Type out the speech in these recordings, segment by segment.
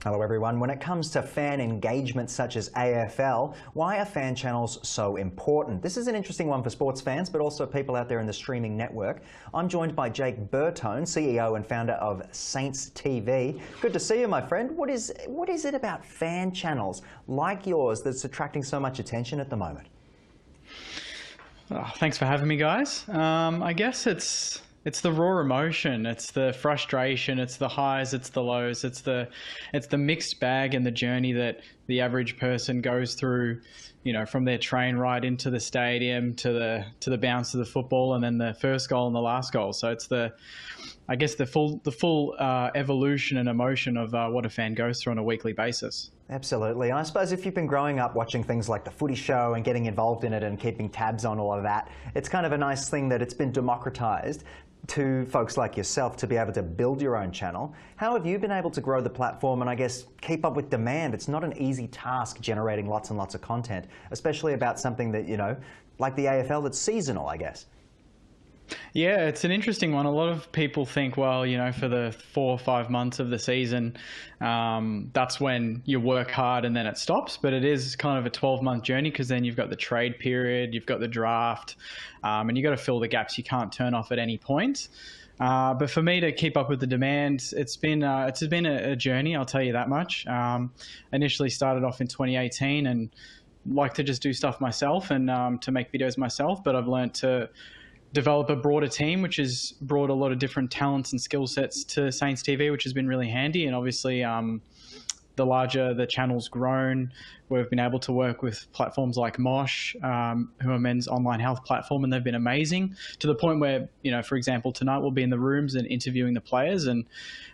Hello everyone. When it comes to fan engagement such as AFL, why are fan channels so important? This is an interesting one for sports fans, but also people out there in the streaming network. I'm joined by Jake Bertone, CEO and founder of Saints TV. Good to see you, my friend. What is it about fan channels like yours that's attracting so much attention at the moment? Oh, thanks for having me, guys. I guess it's the raw emotion, it's the frustration, it's the highs, it's the lows, it's the mixed bag and the journey that the average person goes through, you know, from their train ride into the stadium to the bounce of the football and then the first goal and the last goal. So it's the full evolution and emotion of what a fan goes through on a weekly basis. Absolutely. And I suppose if you've been growing up watching things like The Footy Show and getting involved in it and keeping tabs on all of that, it's kind of a nice thing that it's been democratized to folks like yourself to be able to build your own channel. How have you been able to grow the platform and I guess keep up with demand? It's not an easy task generating lots and lots of content, especially about something that, you know, like the AFL that's seasonal, I guess. Yeah, it's an interesting one. A lot of people think, well, you know, for the 4 or 5 months of the season, that's when you work hard and then it stops. But it is kind of a 12-month journey because then you've got the trade period, you've got the draft, and you've got to fill the gaps you can't turn off at any point. But for me to keep up with the demand, it's been a journey, I'll tell you that much. Initially started off in 2018 and like to just do stuff myself and to make videos myself, but I've learned to develop a broader team, which has brought a lot of different talents and skill sets to Saints TV, which has been really handy. And obviously, the larger the channel's grown, we've been able to work with platforms like Mosh, who are men's online health platform, and they've been amazing to the point where, you know, for example, tonight we'll be in the rooms and interviewing the players. And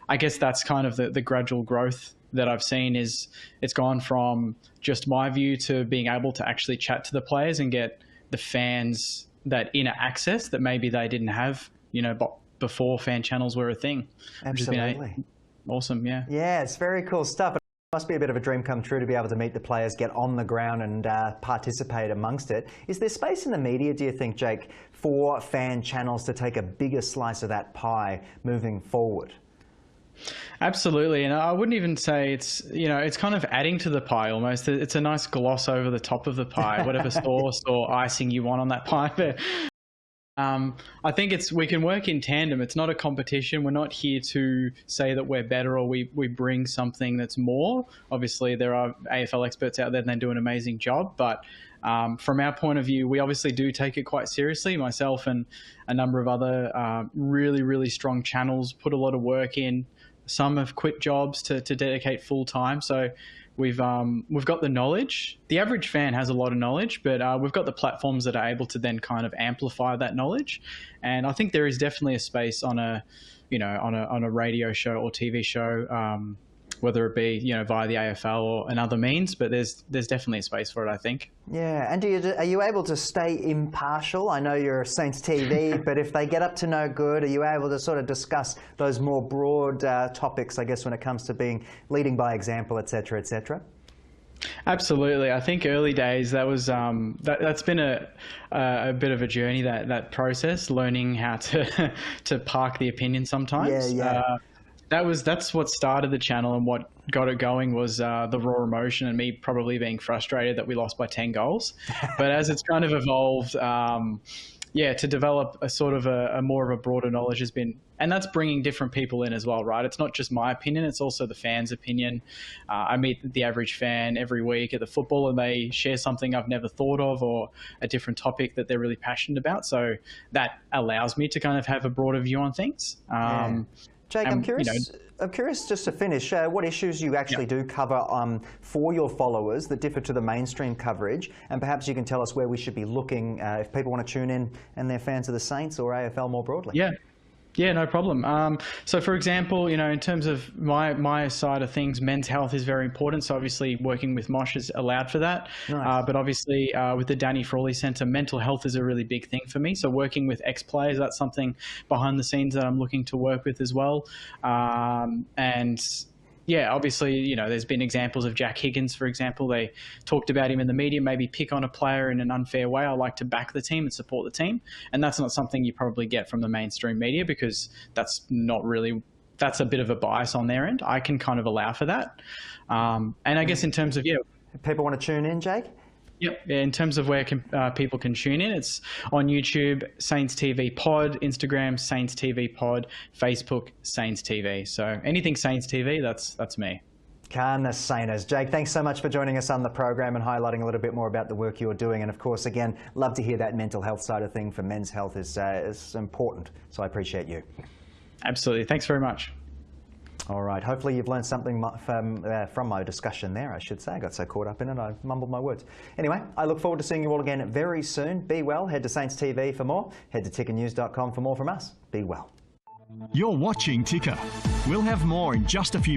I guess that's kind of the gradual growth that I've seen is it's gone from just my view to being able to actually chat to the players and get the fans that inner access that maybe they didn't have, you know, before fan channels were a thing. Absolutely. Which has been awesome, yeah. Yeah, it's very cool stuff. It must be a bit of a dream come true to be able to meet the players, get on the ground and participate amongst it. Is there space in the media, do you think, Jake, for fan channels to take a bigger slice of that pie moving forward? Absolutely, and I wouldn't even say it's, you know, it's kind of adding to the pie almost. It's a nice gloss over the top of the pie, whatever sauce or icing you want on that pie. But I think we can work in tandem. It's not a competition. We're not here to say that we're better or we bring something that's more. Obviously, there are AFL experts out there and they do an amazing job, but from our point of view, we obviously do take it quite seriously. Myself and a number of other really, really strong channels put a lot of work in. Some have quit jobs to dedicate full time. So we've got the knowledge. The average fan has a lot of knowledge, but we've got the platforms that are able to then kind of amplify that knowledge. And I think there is definitely a space on a radio show or TV show, whether it be, you know, via the AFL or another means, but there's definitely a space for it, I think. Yeah, and are you able to stay impartial? I know you're Saints TV, but if they get up to no good, are you able to sort of discuss those more broad topics, I guess, when it comes to leading by example, et cetera, et cetera? Absolutely. I think early days that was that's been a bit of a journey, that process, learning how to park the opinion sometimes. Yeah. That's what started the channel, and what got it going was the raw emotion and me probably being frustrated that we lost by 10 goals. But as it's kind of evolved, to develop a sort of a more of a broader knowledge has been, and that's bringing different people in as well, right? It's not just my opinion, it's also the fans' opinion. I meet the average fan every week at the football and they share something I've never thought of or a different topic that they're really passionate about. So that allows me to kind of have a broader view on things. Jake, I'm curious just to finish, what issues you actually do cover for your followers that differ to the mainstream coverage, and perhaps you can tell us where we should be looking if people want to tune in and they're fans of the Saints or AFL more broadly. Yeah, no problem. So for example, you know, in terms of my side of things, men's health is very important. So obviously working with Mosh has allowed for that. Nice. But obviously with the Danny Frawley Centre, mental health is a really big thing for me. So working with ex-players, that's something behind the scenes that I'm looking to work with as well. And yeah, obviously, you know, there's been examples of Jack Higgins, for example. They talked about him in the media, maybe pick on a player in an unfair way. I like to back the team and support the team. And that's not something you probably get from the mainstream media because that's not really that's a bit of a bias on their end. I can kind of allow for that. And I guess in terms of, If people want to tune in, Jake? Yep. In terms of where people can tune in, it's on YouTube, Saints TV Pod, Instagram, Saints TV Pod, Facebook, Saints TV. So anything Saints TV, that's me. Carnes Sainers. Jake, thanks so much for joining us on the program and highlighting a little bit more about the work you're doing. And of course, again, love to hear that mental health side of thing for men's health is important. So I appreciate you. Absolutely. Thanks very much. All right. Hopefully you've learned something from my discussion there, I should say. I got so caught up in it, I mumbled my words. Anyway, I look forward to seeing you all again very soon. Be well. Head to Saints TV for more. Head to tickernews.com for more from us. Be well. You're watching Ticker. We'll have more in just a few minutes.